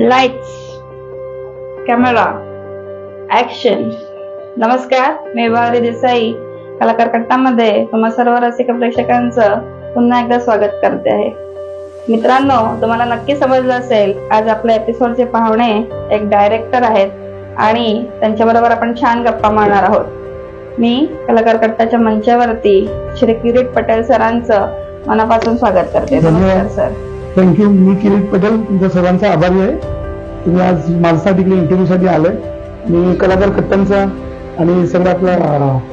Lights, camera, action. नमस्कार, मी विभावरी देसाई कलाकार कट्टामध्ये तुम्हा सर्व रसिक प्रेक्षकांचं पुन्हा एकदा स्वागत करते आहे. मित्रांनो, तुम्हाला नक्की समजलं असेल, आज आपल्या एपिसोडचे पाहुणे एक डायरेक्टर आहेत आणि त्यांच्याबरोबर आपण छान गप्पा मारणार आहोत. मी कलाकार कट्टाच्या मंचावरती श्री किरीट पटेल सरांचं मनापासून स्वागत करते. नमस्कार सर. थँक्यू. मी किरीट पटेल, तुमच्या सर्वांचा आभारी आहे. तुम्ही आज माझ्यासाठी इंटरव्ह्यू साठी आले. मी कलाकार कट्टांचा आणि सगळ्या आपल्या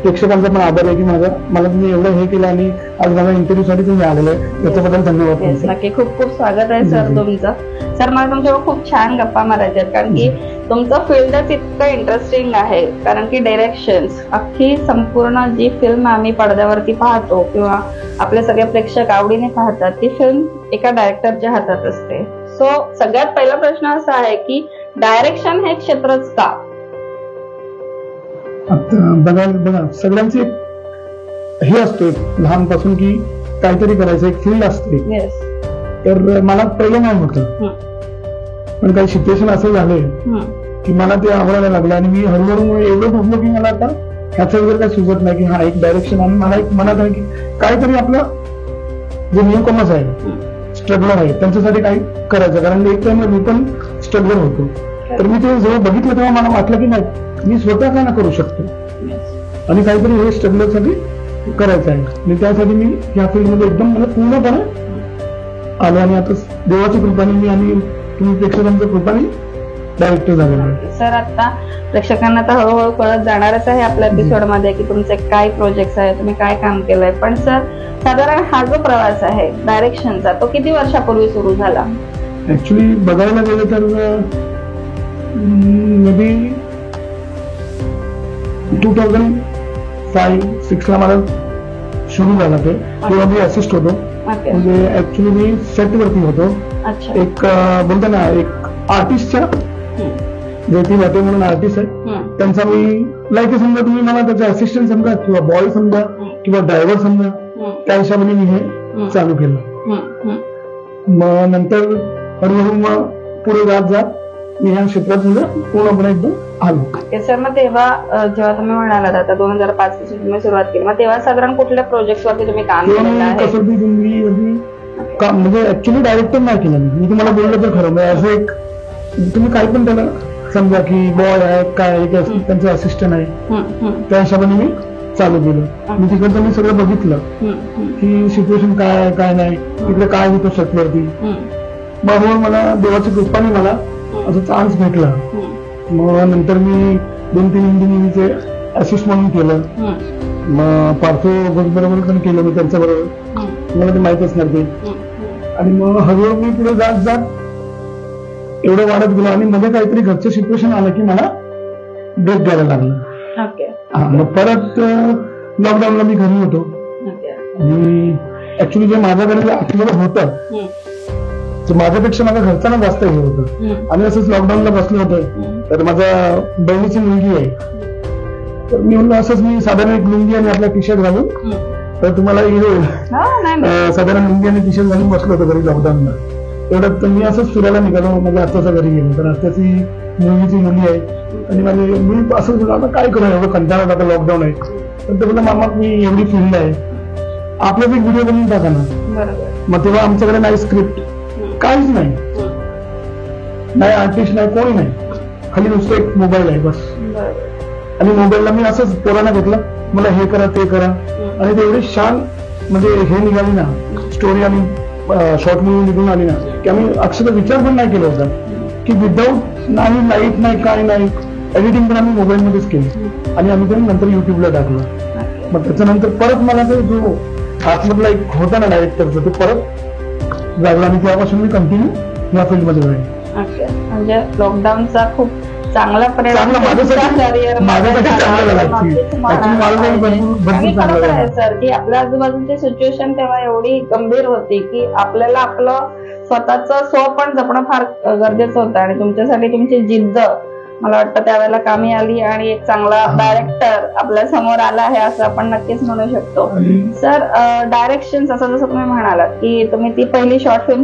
प्रेक्षकांचा पण आभार आहे की मला तुम्ही एवढं हे केलं आणि आज माझ्या इंटरव्ह्यू साठी तुम्ही आलेले आहे, त्याच्याबद्दल धन्यवाद. नक्की, खूप खूप स्वागत आहे सर तुमचं. सर, मला तुमच्यावर खूप छान गप्पा मारायच्या आहेत, कारण की तुमचं फील्डच इतकं इंटरेस्टिंग आहे. कारण की डायरेक्शन्स, अख्खी संपूर्ण जी फिल्म आम्ही पडद्यावरती पाहतो किंवा आपले सगळे प्रेक्षक आवडीने पाहतात, ती फिल्म एका डायरेक्टरच्या हातात असते. सो सगळ्यात पहिला प्रश्न असा आहे की डायरेक्शन हे क्षेत्रच का? बघा, सगळ्यांचे हे असतो लहानपासून की काहीतरी करायचं, एक फील्ड असते. तर मला पहिलं नाही होतं, पण काही सिच्युएशन असं झाले की मला ते आवडायला लागलं आणि मी हळूहळू एवढं बघलो की मला आता ह्याचं वगैरे काही सुचत नाही की हा एक डायरेक्शन. आणि मला एक मनात आहे की काहीतरी आपलं जे न्यू कमर्स आहे, स्ट्रगलर आहे, त्यांच्यासाठी काही करायचं. कारण एक टाइम मी पण स्ट्रगलर होतो. तर मी ते जेव्हा बघितलं तेव्हा मला वाटलं की नाही, मी स्वतः काय ना करू शकतो आणि काहीतरी हे स्ट्रगलर साठी करायचं आहे. आणि त्यासाठी मी या फील्डमध्ये एकदम मला पूर्णपणे आलो आणि आता देवाच्या कृपाने मी आणि तुम्ही प्रेक्षकांच्या कृपाने डायरेक्टर झालेलो आहे. सर, आता प्रेक्षकांना तर हळूहळू कळत जाणारच आहे आपल्या एपिसोड मध्ये की तुमचे काय प्रोजेक्ट आहे, तुम्ही काय काम केलंय. पण सर, साधारण हा जो प्रवास आहे डायरेक्शनचा, तो किती वर्षापूर्वी सुरू झाला? ऍक्च्युली बघायला गेलं तर मे बी 2005-06 ला मला सुरू झाला. ते तेव्हा मी असिस्ट होतो. म्हणजे ऍक्च्युली मी सेट वरती होतो. एक बोलतो ना, एक आर्टिस्टच्या ज्योती वाटे म्हणून आर्टिस्ट आहे, त्यांचा मी लाईक समजा, तुम्ही मला त्याचा असिस्टंट समजा किंवा बॉय समजा किंवा ड्रायव्हर समजा, त्या हिशोबाने मी हे चालू केलं. मग नंतर हळूहळू मग पुढे जात मी ह्या क्षेत्रात पूर्णपणे एकदम आलो. सर, मग तेव्हा जेव्हा तुम्ही म्हणालात आता 2005 पासून तुम्ही सुरुवात केली, मग तेव्हा साधारण कुठल्या प्रोजेक्ट वरती तुम्ही काम केलेलं आहे? कसोटी म्हणजे ऍक्च्युली डायरेक्टर नाही केलं मी तुम्हाला बोललं तर खरं. म्हणजे असं एक तुम्ही काही पण त्याला समजा की बॉय आहे, काय त्यांचं असिस्टंट आहे, त्या हिशोबाने मी चालू केलं. मी तिकडचं मी सगळं बघितलं की सिच्युएशन काय आहे, काय नाही, तिकडे काय होतं सेटवरती. मग मला देवाच्या कृपाने मला असं चान्स भेटला. मग नंतर मी 2-3 इंजिनिअरिंगचे असिस्ट म्हणून केलं. मग पार्थो बरोबर पण केलं मी त्यांच्या बरोबर, मला ते माहित असणार ते. आणि मग हळूहळू मी पुढे जात एवढं वाढत गेलो आणि मध्ये काहीतरी घरचं सिच्युएशन आलं की मला ब्रेक द्यायला लागलं. मग परत लॉकडाऊनला मी घरी होतो आणि ऍक्च्युली जे माझ्याकडे आठवडं होतं तर माझ्यापेक्षा माझ्या घरच्यांना जास्त हे होतं. आणि असंच लॉकडाऊनला बसलं होतं. तर माझ्या बहिणीची मुलगी आहे, तर मी म्हणलं असंच मी साधारण एक लुंगी आणि आपला टी शर्ट घालून, तर तुम्हाला साधारण लुंगी आणि टी शर्ट घालून बसलो होतो घरी लॉकडाऊनला. तेवढ्यात मी असंच फिरायला निघालो, माझ्या आत्याच्या घरी गेलो. तर आत्याची मुलगीची मुली आहे आणि माझी मी असंच बोललो, आता काय करू, एवढं कंटाळा आता लॉकडाऊन आहे. तर ते बोललं, मामा मी एवढी फिरली आहे, आपल्याच एक व्हिडिओ बनवून टाका ना. मग तेव्हा आमच्याकडे नाही स्क्रिप्ट, काहीच नाही आर्टिस्ट नाही, कोणी नाही, खाली नुसतं एक मोबाईल आहे बस. आणि मोबाईलला मी असंच पोरांना घेतलं, मला हे करा ते करा. आणि ते एवढी छान म्हणजे हे निघाली ना स्टोरी आणि शॉर्ट मूवी निघून आली ना की आम्ही अक्षरशः विचार पण नाही केला होता की विदाऊट नाही लाईट नाही काय नाही, एडिटिंग पण आम्ही मोबाईल मध्येच केली आणि आम्ही ते नंतर युट्यूबला टाकलं. मग त्याच्यानंतर परत मला ते जो आतमधला एक होता ना डायरेक्टरचा, तो परत लागला आणि तेव्हापासून मी कंटिन्यू या फील्ड मध्ये राहील. म्हणजे लॉकडाऊनचा खूप चांगला परिणाम सर, की आपल्या आजूबाजूची सिच्युएशन तेव्हा एवढी गंभीर होती की आपल्याला आपलं स्वतःच स्व पण जपणं फार गरजेचं होतं. आणि तुमच्यासाठी तुमची जिद्द मला वाटतं त्यावेळेला कामी आली आणि एक चांगला डायरेक्टर आपल्या समोर आला आहे असं आपण नक्कीच म्हणू शकतो. सर, डायरेक्शन असं जसं तुम्ही म्हणालात की तुम्ही ती पहिली शॉर्ट फिल्म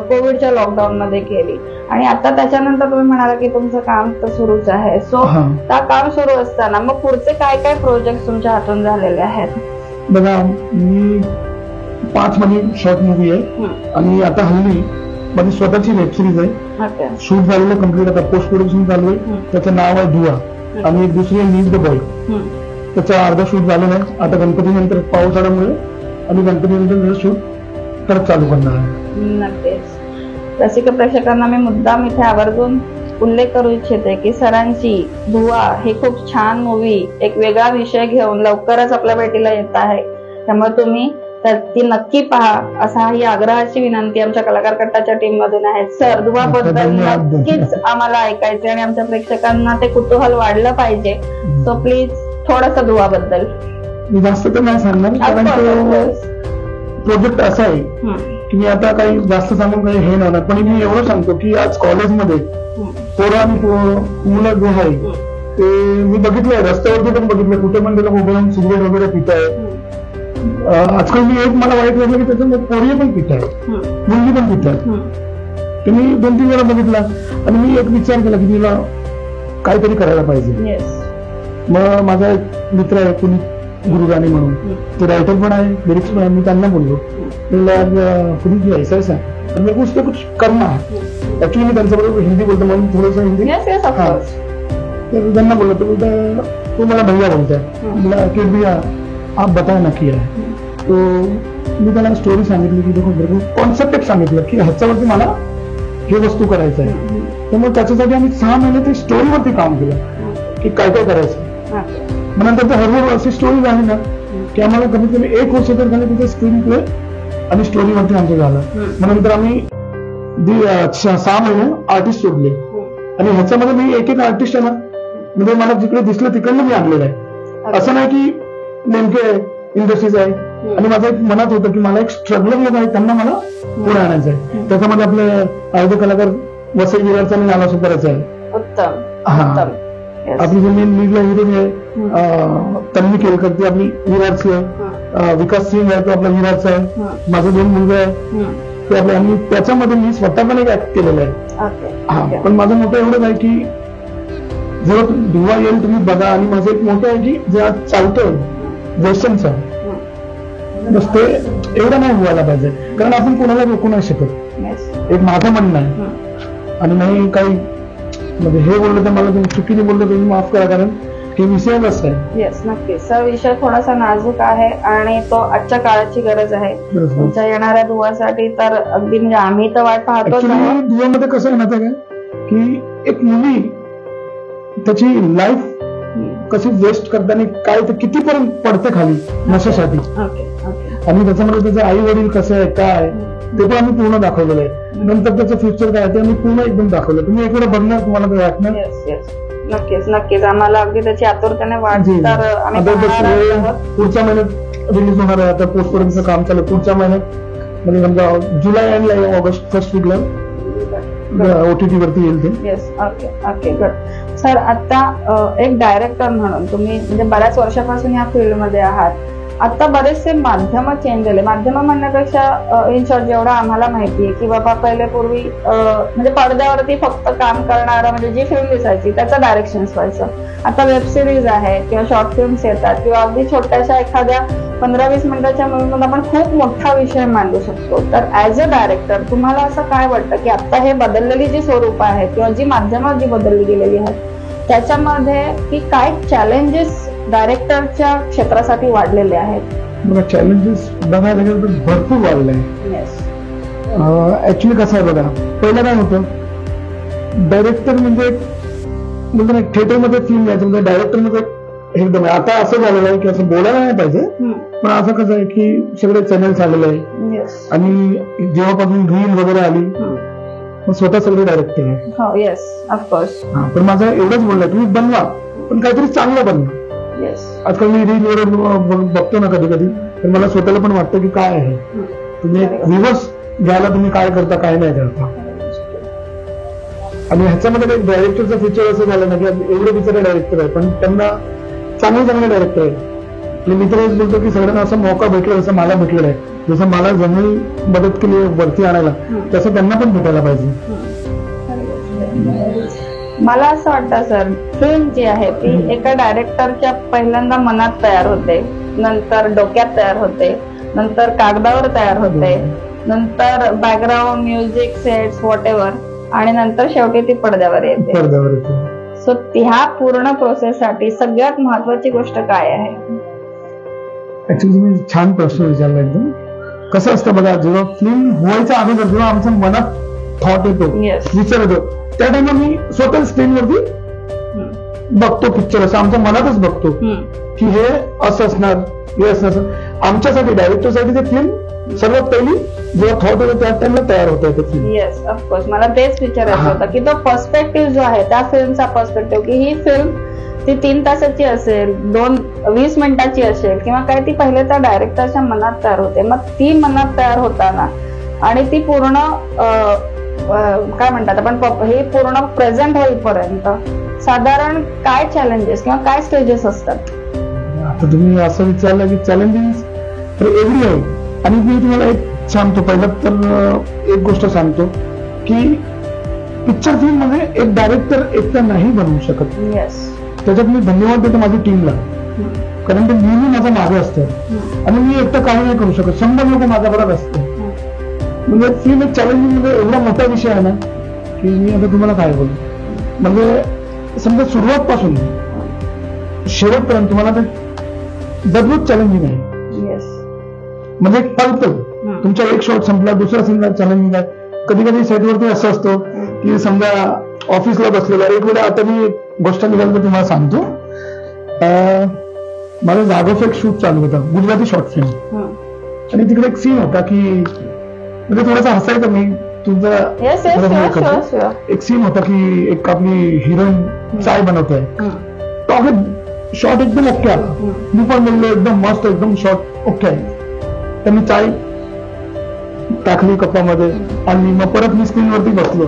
कोविडच्या लॉकडाऊन मध्ये केली आणि आता त्याच्यानंतर तुम्ही म्हणाला की तुमचं काम तर सुरूच आहे. सो त्या काम सुरू असताना मग पुढचे काय काय प्रोजेक्ट तुमच्या हातून झालेले आहेत? बघा, मी 5 मध्ये शॉर्ट मूवी आहे आणि आता हल्ली माझी स्वतःची वेब सिरीज आहे. शूट झालेलं कम्प्लीट, आता पोस्ट प्रोडक्शन चालू आहे. त्याचं नाव आहे धुवा आणि एक दुसरी आहे नीड द बॉय. त्याचा अर्धा शूट झालेला आहे. आता गणपतीनंतर पावसाळ्यामुळे आणि गणपतीनंतर शूट परत चालू करणार आहे. नक्कीच रसिक प्रेक्षकांना मी मुद्दाम इथे आवर्जून उल्लेख करू इच्छिते की सरांची धुवा ही खूप छान मूवी एक वेगळा विषय घेऊन लवकरच आपल्या भेटीला येत आहे. त्यामुळे तुम्ही तर ती नक्की पहा असा ही आग्रहाची विनंती आमच्या कलाकार कट्टाच्या टीम मधून आहे. सर, धुवाबद्दल नक्कीच आम्हाला ऐकायचे आणि आमच्या प्रेक्षकांना ते कुतूहल वाढलं पाहिजे. सो प्लीज थोडंसं धुवाबद्दल. मी जास्त तर नाही सांगणार कारण प्रोजेक्ट असा आहे की मी आता काही जास्त सांगून काही हे नाही, पण मी एवढं सांगतो की आज कॉलेजमध्ये पोरं आणि मुलं जे आहे ते मी बघितलंय, रस्त्यावरती पण बघितलं, कुठे पण गेलं उभं राहून सिगरेट वगैरे पित आहे. आजकाल मी एक मला वाईट वाटलं की त्याच्यामध्ये पोरी पण पित आहे, मुलगी पण पित आहे. ते मी 2-3 वेळा बघितला आणि मी एक विचार केला की तिला काहीतरी करायला पाहिजे. मग माझा एक मित्र आहे पुनीत गुरुगाणी म्हणून, ते रायटर पण आहे, लिरिक्स पण आहे. मी त्यांना बोललो पुनीत ऐसा ऐसा तर मी कुछ कुछ करना. ऍक्च्युली मी त्यांच्याबरोबर हिंदी बोलतो म्हणून थोडंसं हिंदी त्यांना बोललो. तो मला भैया बोलताय की भैया आप बताए ना किया है. तो मी त्याला स्टोरी सांगितली की देखो कॉन्सेप्ट एक सांगितलं की ह्याच्यावरती मला हे वस्तू करायचं आहे. त्यामुळे त्याच्यासाठी आम्ही 6 महिने ते स्टोरीवरती काम केलं की काय काय करायचं. मग नंतर हळूहळू अशी स्टोरी झाली ना की आम्हाला कमीत कमी 1 वर्ष तर झालं तिथे स्क्रीन प्ले आणि स्टोरीवरती आमचं झालं. मग नंतर आम्ही 6 महिने आर्टिस्ट शोधले आणि ह्याच्यामध्ये मी एक आर्टिस्ट आहे ना, म्हणजे मला जिकडे दिसलं तिकडनं मी आणलेलं आहे. असं नाही की नेमके इंडस्ट्रीज आहे. आणि माझं एक मनात होतं की मला एक स्ट्रगलर लोक आहे त्यांना मला पुढे आणायचं आहे. त्याच्यामध्ये आपले अर्ध कलाकार वसई विरारचा आणि नाला सुपाराचा आहे. आपली जी मेन लीडला हिरोईन आहे तन्वी केलकर, ती आपली विरारची आहे. विकास सिंग आहे तो आपला विरारचा आहे. माझे 2 मुलगे आहे ते आपले. आणि त्याच्यामध्ये मी स्वतः पण एक ऍक्ट केलेलं आहे. पण माझं मोठं एवढंच आहे की जेव्हा धुवा येईल तुम्ही बघा. आणि माझं एक मोठं आहे की जेव्हा चालतोय वेस्टर्नचा बस ते एवढं नाही व्हायला पाहिजे कारण आपण कोणाला रोखू नाही शकत. एक माझं म्हणणं आहे आणि नाही काही म्हणजे हे बोललं तर मला तुम्ही चुकीने बोललं तर माफ करा कारण हे विषय असं आहे. येस, नक्कीच सर. विषय थोडासा नाजूक आहे आणि तो आजच्या काळाची गरज आहे तुमच्या येणाऱ्या धुवासाठी. तर अगदी म्हणजे आम्ही तर वाट पाहतो. धुवामध्ये कसं आहे माहिती आहे की एक मुली त्याची लाईफ कशी वेस्ट करताना काय तर कितीपर्यंत पडते खाली नशासाठी. आणि त्याच्यामध्ये त्याचे आई वडील कसं आहे काय ते पण आम्ही पूर्ण दाखवलेलं आहे. नंतर त्याचं फ्युचर काय ते आम्ही पूर्ण एकदम दाखवलं. तुम्ही इकडे बघणार तुम्हाला ते वाटणार. नक्कीच नक्कीच आम्हाला अगदी त्याची आतुरतेने वाट. पुढच्या महिन्यात रिलीज होणार आहे. आता पोस्ट प्रोडक्शनचं काम चालू पुढच्या महिन्यात म्हणजे समजा जुलै एंडला ऑगस्ट फर्स्ट वीकला OTT वरती येईल ते. Yes, okay okay good. Sir, आता एक डायरेक्टर म्हणून तुम्ही म्हणजे बऱ्याच वर्षापासून या फील्डमध्ये आहात. आता बरेचसे माध्यम चेंज झाले. माध्यम म्हणण्यापेक्षा इन शॉर्ट जेवढं आम्हाला माहिती आहे की बाबा पहिले पूर्वी म्हणजे पडद्यावरती फक्त काम करणारं म्हणजे जी फिल्म दिसायची त्याचं डायरेक्शन व्हायचं. आता वेब सिरीज आहे किंवा शॉर्ट फिल्म्स येतात किंवा अगदी छोट्याशा एखाद्या 15-20 मिनिटाच्या मूवीमध्ये आपण खूप मोठा विषय मांडू शकतो. तर ऍज अ डायरेक्टर तुम्हाला असं काय वाटतं की आता हे बदललेली जी स्वरूप आहे किंवा जी माध्यमं जी बदलली गेलेली आहेत त्याच्यामध्ये की काय चॅलेंजेस डायरेक्टरच्या क्षेत्रासाठी वाढलेले आहेत? बघा, चॅलेंजेस बघायला गेलं तर भरपूर वाढले. ऍक्च्युली कसं आहे बघा, पहिलं काय होतं डायरेक्टर म्हणजे थिएटरमध्ये फिल्म यायचं म्हणजे डायरेक्टर मध्ये एकदम. आता असं झालेलं आहे की असं बोलायला नाही पाहिजे पण असं कसं आहे की सगळे चॅनल्स आलेले आहे आणि जेव्हापासून रील वगैरे आली स्वतः सगळे डायरेक्टर आहे. Yes, of course. पण माझं एवढंच बोलणं तुम्ही बनवा पण काहीतरी चांगलं बनवा. आजकाल मी रील वगैरे बघतो ना कधी कधी तर मला स्वतःला पण वाटतं की काय आहे तुम्ही रिव्हर्स घ्यायला तुम्ही काय करता काय नाही करता. आणि ह्याच्यामध्ये काही डायरेक्टरचं फीचर असं झालं ना की एवढे बिचारे डायरेक्टर आहे पण त्यांना चांगले डायरेक्टर आहे. मी तर बोलतो की सगळ्यांना असा मौका भेटला जसं मला भेटलेला आहे, जसं मला ज्यांनी मदत केली वरती आणायला तसं त्यांना पण भेटायला पाहिजे. मला असं वाटतं सर, फिल्म जी आहे ती एका डायरेक्टरच्या पहिल्यांदा मनात तयार होते, नंतर डोक्यात तयार होते, नंतर कागदावर तयार होते, नंतर background music sets what ever, आणि नंतर शेवटी ती पडद्यावर येते. सो ह्या पूर्ण प्रोसेस साठी सगळ्यात महत्वाची गोष्ट काय आहे? ऍक्च्युली तुम्ही छान प्रश्न विचारला एकदम. कसं असतं बघा, जेव्हा फिल्म व्हायच्या अगोदर जेव्हा आमच्या मनात थॉट येतो, विचार येतो, त्या टाइमला मी स्वतः स्क्रीनवरती बघतो पिक्चर, असं आमच्या मनातच बघतो की हे असं असणार, हे असं. आमच्यासाठी डायरेक्टरसाठी ते फिल्म सर्वात पहिली जेव्हा थॉट होतं त्या टाइमला तयार होत आहे फिल्म. Yes, of course. मला तेच विचारायचं होतं की तो पर्स्पेक्टिव्ह जो आहे त्या फिल्मचा पर्स्पेक्टिव्ह, की ही फिल्म ती 3 तासाची असेल, 20 मिनिटाची असेल किंवा काय, ती पहिले त्या डायरेक्टरच्या मनात तयार होते. मग ती मनात तयार होताना आणि ती पूर्ण काय म्हणतात आपण, हे पूर्ण प्रेझेंट होईपर्यंत साधारण काय चॅलेंजेस किंवा काय स्टेजेस असतात? आता तुम्ही असं विचारलं की चॅलेंजेस तर एवढी आहे. आणि मी तुम्हाला एक सांगतो, पहिला तर एक गोष्ट सांगतो की पिक्चर फिल्म मध्ये एक डायरेक्टर एकटा नाही बनवू शकत. त्याच्यात मी धन्यवाद देतो माझ्या टीमला, कारण ते नेहमी माझ्या मागे असतात आणि मी एकटा काही नाही करू शकत, 100 लोक माझ्या बरोबर असतात. म्हणजे फिल्म एक चॅलेंजिंग मध्ये एवढा मोठा विषय आहे ना की मी आता तुम्हाला काय बोलू. म्हणजे समजा सुरुवात पासून शेवटपर्यंत तुम्हाला ते दररोज चॅलेंजिंग आहे. म्हणजे पळतो तुमचा एक शॉट संपला, दुसरा संपला, चॅलेंजिंग आहे. कधी कधी सेटवरती असं असतो की समजा ऑफिसला बसलेला, एक वेळा आता मी गोष्ट निघाली तर तुम्हाला सांगतो. माझा जागोचा एक शूट चालू होता, गुजराती शॉर्ट फिल्म, आणि तिकडे एक सीन होता की म्हणजे थोडासा हसायचा मी तुमचा. एक सीन होता की एक आपली हिरोईन चाय बनवते आहे, तो आपला शॉट एकदम ओके आला. मी पण बोललो एकदम मस्त, एकदम शॉट ओके आहे. त्यांनी चाय टाकली कपामध्ये आणि मग परत मी स्क्रीनवरती बसलो.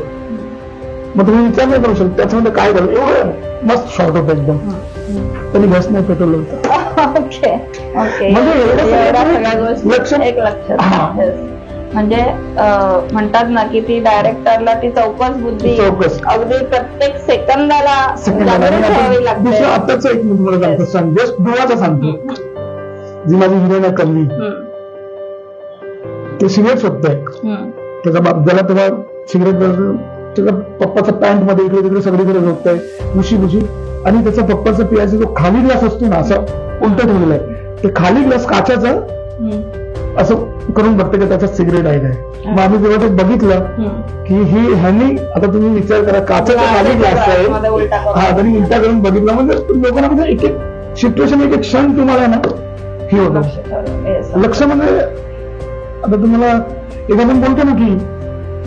मग तुम्ही विचार नाही करू शकता त्याच्यामध्ये काय झालं, एवढं मस्त शॉट होतं एकदम. त्यांनी गॅस नाही पेटवलं होतं. म्हणजे म्हणतात ना की ती डायरेक्टरला ती चौकस बुद्धी अगदी प्रत्येक सेकंदाला ठेवावी लागते. आताच एक मी तुम्हाला सांगतो, जस्ट दुवाचा सांगतो. जी माझी हिरोईन करली, ते सिगरेट शोधतोय. त्याचा बाप ज्याला तेव्हा सिगरेट त्याच्या पप्पाचा पॅन्ट मध्ये इकडे तिकडे सगळीकडे झोपतोय बुशी, आणि त्याचा पप्पाचा पियाचा जो खाली ग्लास असतो ना, असं उलट ठेवलेला आहे. ते खाली ग्लास काचाचा असं करून बघते की त्याच्यात सिगरेट आहे काय. मग आम्ही जेव्हा ते बघितलं की ही ह्यांनी, आता तुम्ही विचार करा, काचाचा खाली ग्लास आहे, हा, त्यांनी उलटा करून बघितला. म्हणजे लोकांना म्हणजे एक एक सिच्युएशन, एक एक क्षण तुम्हाला ना हे होतं लक्ष. म्हणजे आता तुम्हाला एक आपण बोलतो ना की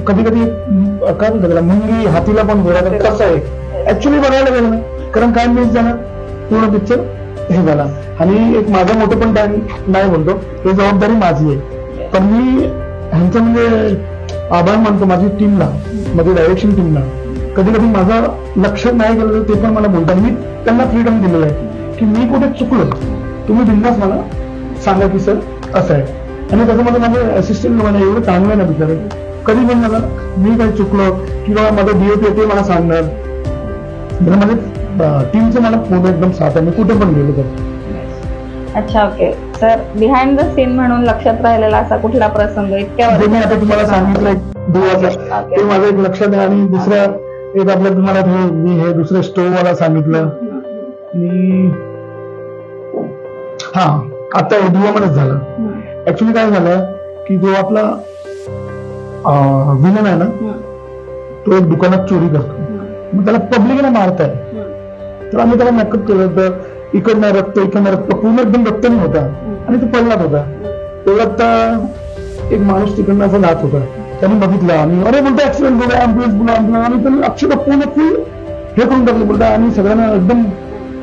कधी कधी काय म्हणतो त्याला, मुंगी हातीला पण घोडा, कसं आहे ऍक्च्युली बघायला गेलं ना. कारण काय मिस झालं, पूर्ण पिक्चर हे झाला. आणि एक माझं मोठं पण नाही बोलतो, हे जबाबदारी माझी आहे. पण मी ह्यांचं म्हणजे आभार मानतो माझी टीमला, माझी डायरेक्शन टीमला. कधी कधी माझं लक्ष नाही गेलं ते पण मला बोलतात. मी त्यांना फ्रीडम दिलेलं आहे की मी कुठे चुकलो, तुम्ही बिंदास मला सांगा की सर असं आहे. आणि त्याच्यामध्ये माझे असिस्टंट मला एवढं चांगलं आहे ना बिचारे, कधी पण मला मी काही चुकलो किंवा माझं डीओपी येते मला सांगणार. माझे टीमचं मला पूर्ण एकदम साथ आहे, मी कुठे पण गेलो तर. अच्छा, okay sir. Behind the scene म्हणून लक्षात राहिलेला असा कुठला प्रसंग इतक्या मी आता तुम्हाला सांगितलंय दुवाचा, ते माझं एक लक्षात आहे. आणि दुसरं एक आपलं तुम्हाला मी हे दुसरं स्टोव्हवाला सांगितलं मी. हा, आता हे दुवामध्येच झालं. ऍक्च्युली काय झालं की जो आपला विलन आहे ना, तो एक दुकानात चोरी करतो. मग त्याला पब्लिकला मारताय, तर आम्ही त्याला मेकअप केलं होतं. इकडनं रक्त, इकडनं रक्त, पूर्ण एकदम रक्त नाही होता आणि तो पडलाच होता. तेवढ्यात एक माणूस तिकडनं असं जात होता, त्यांनी बघितलं आणि अरे बोलतो ऍक्सिडेंट बोला, ऍम्ब्युलन्स बोला, आणि त्यांनी अक्षरशः पूर्ण फुल हे करून टाकलं बोलता. आणि सगळ्यांना एकदम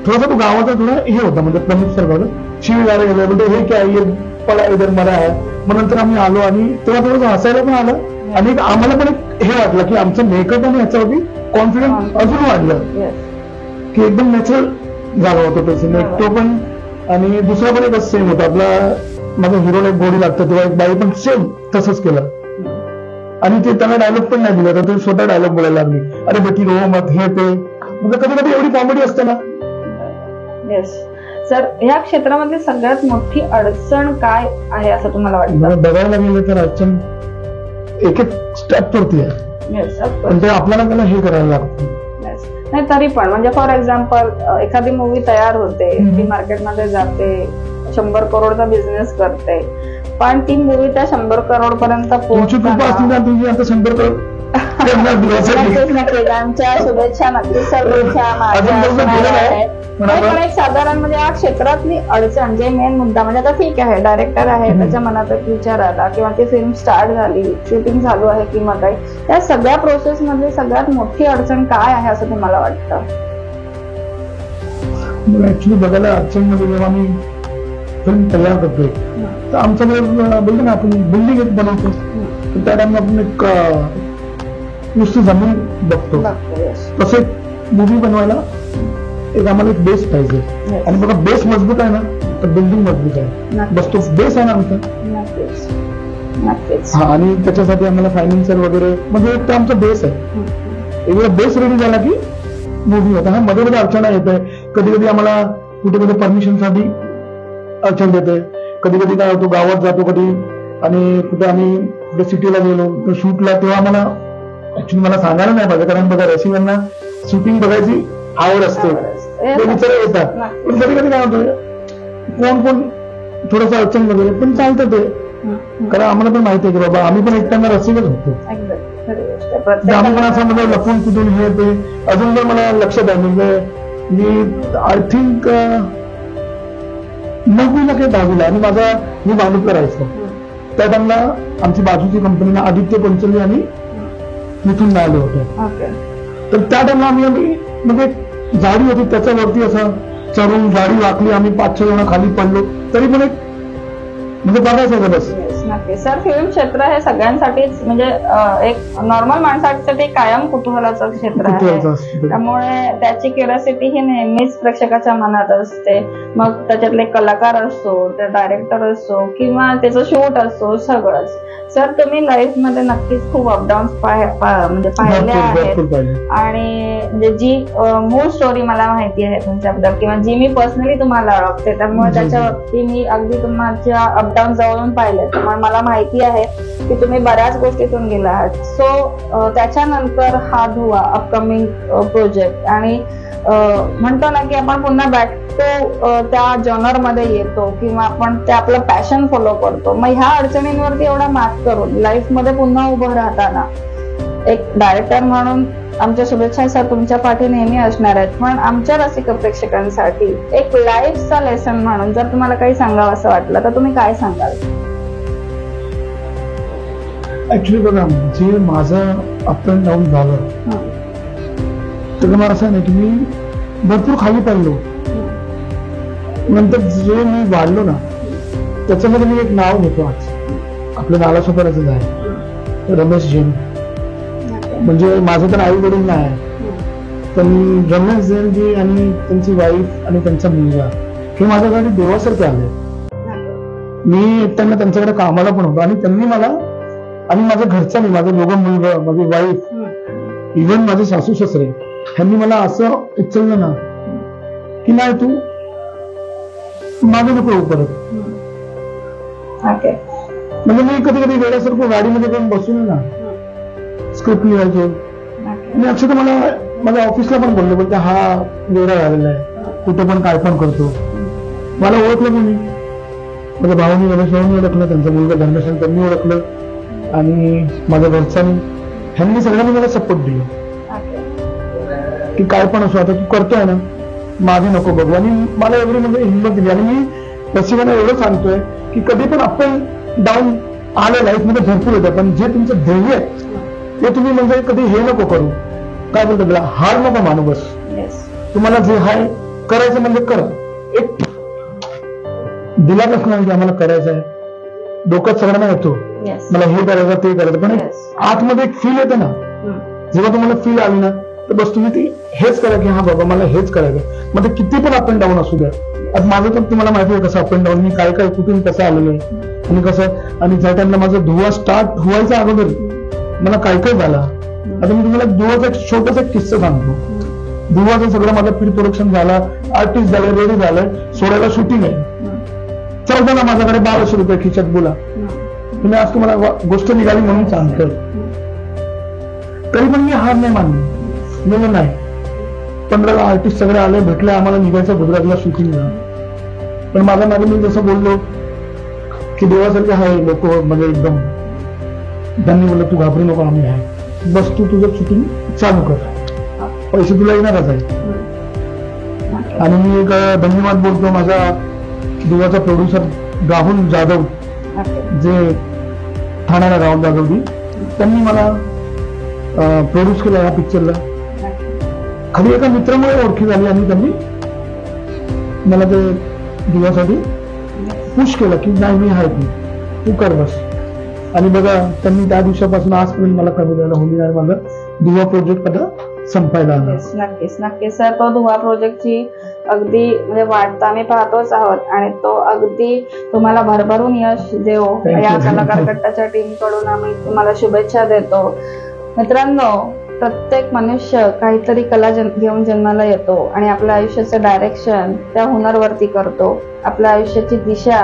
थोडासा तो गावाचा थोडा हे होता म्हणजे प्रमुख सरकार शिवीगाळा गेला म्हणजे हे काय पळा इधर मला आहे. मग नंतर आम्ही आलो आणि तेव्हा थोडंसं हसायला पण आलं आणि आम्हाला पण एक हे वाटलं की आमचं मेकअप आणि ह्याच्यावरती कॉन्फिडन्स अजून वाढलं की एकदम नॅचरल झाला होता तो सीन तो पण. आणि दुसरा पण एक सेम होता आपला माझा हिरोला एक बॉडी लागतं तेव्हा एक बाई पण सेम तसंच केलं आणि ते त्यांना डायलॉग पण नाही दिला तर ते स्वतः डायलॉग बोलायला लागली अरे बेटी रो मत हे ते म्हणजे कधी कधी एवढी कॉमेडी असते ना. येस सर, ह्या क्षेत्रामधली सगळ्यात मोठी अडचण काय आहे असं तुम्हाला वाटतं? बघायला गेलं तर अडचण एक एक स्टेप वरती आहे पण ते आपल्याला त्याला हे करायला लागतं. नाही तरी पण म्हणजे फॉर एक्झाम्पल एखादी मूवी तयार होते ती मार्केटमध्ये जाते 100 करोडचा बिझनेस करते पण ती मूवी त्या 100 करोड पर्यंत पोहोचताना तुम्ही आता 100 करोड आमच्या शुभेच्छा नक्कीच सर्वांच्या पण एक साधारण म्हणजे या क्षेत्रातली अडचण जे मेन मुद्दा म्हणजे आता ठीक आहे डायरेक्टर आहे त्याच्या मनात एक विचार आला किंवा ती फिल्म स्टार्ट झाली शूटिंग चालू आहे किंवा काही त्या सगळ्या प्रोसेस मध्ये सगळ्यात मोठी अडचण काय आहे असं तुम्हाला वाटतं? ऍक्च्युली बघायला अडचण मध्ये जेव्हा आम्ही फिल्म तयार करतोय तर आमच्याकडे बोलतो ना आपण बिल्डिंग एक बनवतो तर त्या टाइम आपण एक नुसती जमीन बघतो तसे मूवी बनवायला एक आम्हाला एक बेस पाहिजे आणि बघा बेस मजबूत आहे ना तर बिल्डिंग मजबूत आहे बस तो बेस आहे ना आमचा. हा आणि त्याच्यासाठी आम्हाला फायनान्शियल वगैरे म्हणजे एक तर आमचा बेस आहे एकदा बेस रेडी झाला की मूवी होता. हा मध्ये मध्ये अडचण येते कधी कधी आम्हाला कुठे कुठे परमिशन साठी अडचण देते कधी कधी काय होतो गावात जातो कधी आणि कुठे आम्ही कुठे सिटीला गेलो तर शूटला तेव्हा आम्हाला ऍक्च्युली मला सांगायला नाही पाहिजे कारण बघा रसिकांना शूटिंग बघायची आवड असते ते विचार येतात पण कधी कधी काय होतं कोण कोण थोडंसं अडचण वगैरे पण चालतं ते कारण आम्हाला पण माहिती आहे की बाबा आम्ही पण एकट्यांना रसिकच होतो आम्ही पण असं म्हणजे लपून कुठून हे ते अजून पण मला लक्षात आहे म्हणजे मी आय थिंक 9वीला काही 10वीला आणि मी भांडूपला राहायचो त्या टाइमला आमची बाजूची कंपनी आदित्य पंचोली आणि मिथून आले होते तर त्या टाइमला आम्ही म्हणजे झाडी होती त्याच्यावरती असं चढून गाडी वाकली आम्ही 5-6 जण खाली पडलो तरी पण एक म्हणजे बघायचं होतं बस. सर फिल्म क्षेत्र हे सगळ्यांसाठीच म्हणजे एक नॉर्मल माणसासाठी कायम कुतूहलाचं क्षेत्र आहे त्यामुळे त्याची क्युरियोसिटी ही नेहमीच प्रेक्षकाच्या मनात असते मग त्याच्यातले कलाकार असो त्या डायरेक्टर असो किंवा त्याचं शूट असो सगळंच. सर तुम्ही लाईफ मध्ये नक्कीच खूप अपडाऊन्स म्हणजे पाहिले आहेत आणि म्हणजे जी मूळ स्टोरी मला माहिती आहे तुमच्याबद्दल किंवा जी मी पर्सनली तुम्हाला ओळखते त्यामुळे त्याच्यावरती मी अगदी तुमच्या अपडाऊन जवळून पाहिले त्यामुळे मला माहिती आहे की तुम्ही बऱ्याच गोष्टीतून गेला आहात. सो त्याच्यानंतर हा धुवा अपकमिंग प्रोजेक्ट आणि म्हणतो ना की आपण पुन्हा बॅक टू त्या जॉनर मध्ये येतो किंवा आपण ते आपलं पॅशन फॉलो करतो मग ह्या अडचणींवरती एवढा मात करून लाईफ मध्ये पुन्हा उभं राहताना एक डायरेक्टर म्हणून आमच्या शुभेच्छा सर तुमच्या पाठी नेहमी असणार आहेत पण आमच्या रसिक प्रेक्षकांसाठी एक लाईफचा लेसन म्हणून जर तुम्हाला काही सांगावं असं वाटलं तर तुम्ही काय सांगाल? ऍक्च्युली बघा जे माझं अप अँड डाऊन झालं तर मला असं नाही की मी भरपूर खाली पडलो नंतर जे मी वाढलो ना त्याच्यामध्ये मी एक नाव घेतो आज आपलं नालासोपाराचं आहे रमेश जैन म्हणजे माझं तर आई वडील नाही पण रमेश जैन जी आणि त्यांची वाईफ आणि त्यांचा मुलगा हे माझ्याकडे देवासारखे आले. मी त्यांना त्यांच्याकडे कामाला पण होतो आणि त्यांनी मला आणि माझ्या घरच्यांनी माझं दोघं मुलगा माझी वाईफ इव्हन माझे सासू सासरे ह्यांनी मला असं उचललं ना की नाही तू मागे नको परत म्हणजे मी कधी कधी वेळासारखं गाडीमध्ये पण बसून ना स्क्रिप्ट लिहायचो आणि अक्षरशः मला माझ्या ऑफिसला पण बोलले बोलते हा वेळा झालेला आहे कुठे पण काय पण करतो. मला ओळखलं कोणी माझ्या भावानी रमेशभाऊनी ओळखलं त्यांचा मुलगा धर्मेश त्यांनी ओळखलं आणि माझ्या घरच्यांनी ह्यांनी सगळ्यांनी मला सपोर्ट दिला की काय पण असो आता तू करतोय ना मागे नको बघू आणि मला एवढी म्हणजे हिंमत दिली आणि मी रसिकांना एवढं सांगतोय की कधी पण आपण डाऊन आलं लाईफ मध्ये भरपूर होतं पण जे तुमचं ध्येय आहे ते तुम्ही म्हणजे कधी हे नको करू काय बोलतो तुला हार नको मानू बस तुम्हाला जे आहे करायचं म्हणजे करा, एक दिलाच नाही की आम्हाला करायचं आहे. डोक्यात सगळ्यांना येतो मला हे करायचं ते करायचं, पण आतमध्ये एक फील येतं ना, जेव्हा तुम्हाला फील आली ना तर बस तुम्ही ती हेच करा की हा बाबा मला हेच करायचं. मग ते किती पण अप अँड डाऊन असू द्या. आज माझं तर तुम्हाला माहिती आहे कसं अप अँड डाऊन, मी काय काय कुठून कसं आलेलो आहे आणि कसं, आणि ज्या टाइमला माझं धुवा स्टार्ट व्हायचा अगोदर मला काय काय झालं. आता मी तुम्हाला धुवाचा एक छोटासा किस्सा सांगतो. धुवाचं सगळं माझं प्री प्रोडक्शन झालं, आर्टिस्ट झालं, रेडी झालं, सोडायला शूटिंग आहे. चौथ्याला माझ्याकडे 1200 रुपये खिशात. बोला तुम्ही आज तुम्हाला गोष्ट निघाली म्हणून सांगतो, तरी पण मी हार नाही मानली. म्हणून नाही 15ला आर्टिस्ट सगळे आले, भेटले, आम्हाला निघायचं गुजरातला शूटिंगला. पण माझ्या मागे मी जसं बोललो की देवासारखे आहे लोक, म्हणजे एकदम त्यांनी बोललं तू घाबरू नको, आम्ही आहे, बस तू तुझं शूटिंग चालू कर, पैसे तुला येणारच आहे. आणि मी एक धन्यवाद बोलतो माझा देवाचा प्रोड्युसर राहुल जाधव, जे ठाण्याला राहुल जाधव, त्यांनी मला प्रोड्यूस केला या पिक्चरला. खाली एका मित्रामुळे ओळखी झाली आणि त्यांनी मला ते दिवासाठी पुश केलं की नाही मी आहे, तू कर बस. आणि बघा त्यांनी त्या दिवसापासून आजपर्यंत मला कमी द्यायला होली आणि माझा दिवा प्रोजेक्ट आता संपायला आला. नक्कीच नक्कीच सर, तो धुवा प्रोजेक्टची अगदी म्हणजे वाटतं आम्ही पाहतोच आहोत आणि तो अगदी तुम्हाला भरभरून यश देव या कलाकार कट्टाच्या टीम कडून आम्ही तुम्हाला शुभेच्छा देतो. मित्रांनो, प्रत्येक मनुष्य काहीतरी कला घेऊन जन्माला येतो आणि आपल्या आयुष्याचं डायरेक्शन त्या हुनरवरती करतो. आपल्या आयुष्याची दिशा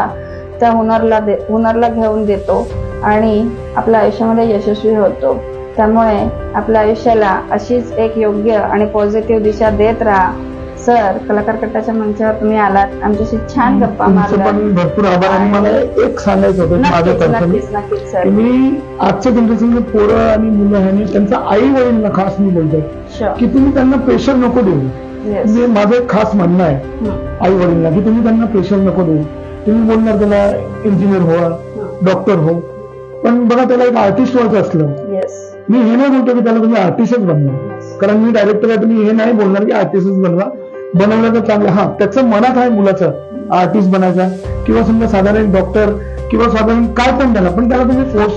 त्या हुनरला घेऊन देतो आणि आपल्या आयुष्यामध्ये यशस्वी होतो. त्यामुळे आपल्या आयुष्याला अशीच एक योग्य आणि पॉझिटिव्ह दिशा देत राहा. सर, कलाकार कट्टाच्या मंचावर तुम्ही आलात, आमच्याशी छान गप्पा मारल्या, भरपूर आभार. आणि मला एक सांगायचं होतं माझ्या, मी आजच्या जनरेशनचे पोरं आणि मुलं आहे त्यांचा आई वडील खास मी बोलतोय की तुम्ही त्यांना प्रेशर नको देऊ. म्हणजे माझं एक खास म्हणणं आहे आई वडीलला की तुम्ही त्यांना प्रेशर नको देऊ. तुम्ही बोलणार त्याला इंजिनियर व्हा, डॉक्टर हो, पण बघा त्याला एक आर्टिस्ट व्हायचं असलं, मी हे नाही बोलतो की त्याला तुम्ही आर्टिस्टच बनवा, कारण मी डायरेक्टर आहे, तुम्ही हे नाही बोलणार की आर्टिस्टच बनवा. बनवलं तर चांगलं, हा त्याचं मनात आहे मुलाचं आर्टिस्ट बनायचा किंवा समजा साधारण डॉक्टर किंवा साधारण काय पण त्याला, पण त्याला तुम्ही फोर्स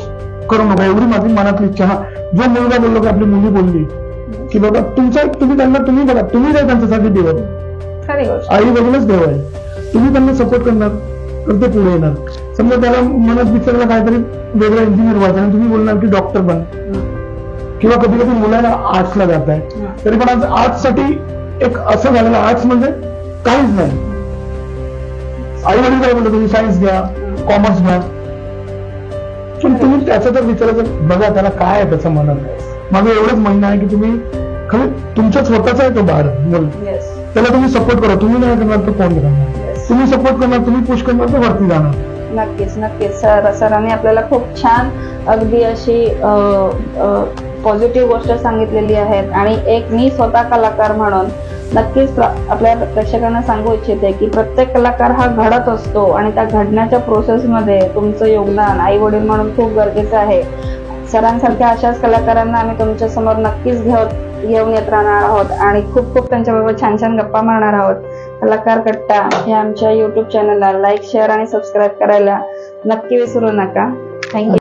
करू नका. एवढी माझी मनातली इच्छा. हा जो मुलगा बोललो की आपली मुली बोलली की बाबा तुमचा तुम्ही त्यांना तुम्ही बघा, तुम्ही नाही त्यांच्यासाठी देव, आई वडीलच देव आहे. तुम्ही त्यांना सपोर्ट करणार तर ते पुढे येणार. समजा त्याला मनात विचारला काहीतरी वेगळा इंजिनियर व्हायचं आणि तुम्ही बोलणार की डॉक्टर बन, किंवा कधी कधी मुलांना आर्ट्सला जात आहे, तरी पण आज आर्ट्ससाठी एक असं झालेलं, आर्ट्स म्हणजे काहीच नाही. आई वडील काय बोलतो तुम्ही सायन्स घ्या, कॉमर्स घ्या, पण तुम्ही त्याचा तर विचारायचं बघा त्याला काय आहे त्याचं मनात. माझं एवढंच म्हणणं आहे की तुम्ही खरं तुमच्या स्वतःचा आहे तो बाहेर बोल, त्याला तुम्ही सपोर्ट करा. तुम्ही नाही करणार तर कोण करणार? तुम्ही सपोर्ट करणार, तुम्ही पुश करणार तर वरती जाणार. नक्कीच नक्कीच सरांनी आपल्याला खूप छान अगदी अशी पॉझिटिव्ह गोष्ट सांगितलेली आहेत. आणि एक मी स्वतः कलाकार म्हणून नक्कीच आपल्या प्रेक्षकांना सांगू इच्छिते की प्रत्येक कलाकार हा घडत असतो आणि त्या घडण्याच्या प्रोसेसमध्ये तुमचं योगदान आई वडील म्हणून खूप गरजेचं आहे. सरांसारख्या अशाच कलाकारांना आम्ही तुमच्या समोर नक्कीच घेऊन येत राहणार आहोत आणि खूप खूप त्यांच्याबरोबर छान छान गप्पा मारणार आहोत. कलाकार कट्टा या आमच्या YouTube चॅनलला लाईक, शेअर आणि सबस्क्राईब करायला नक्की विसरू नका. थँक्यू.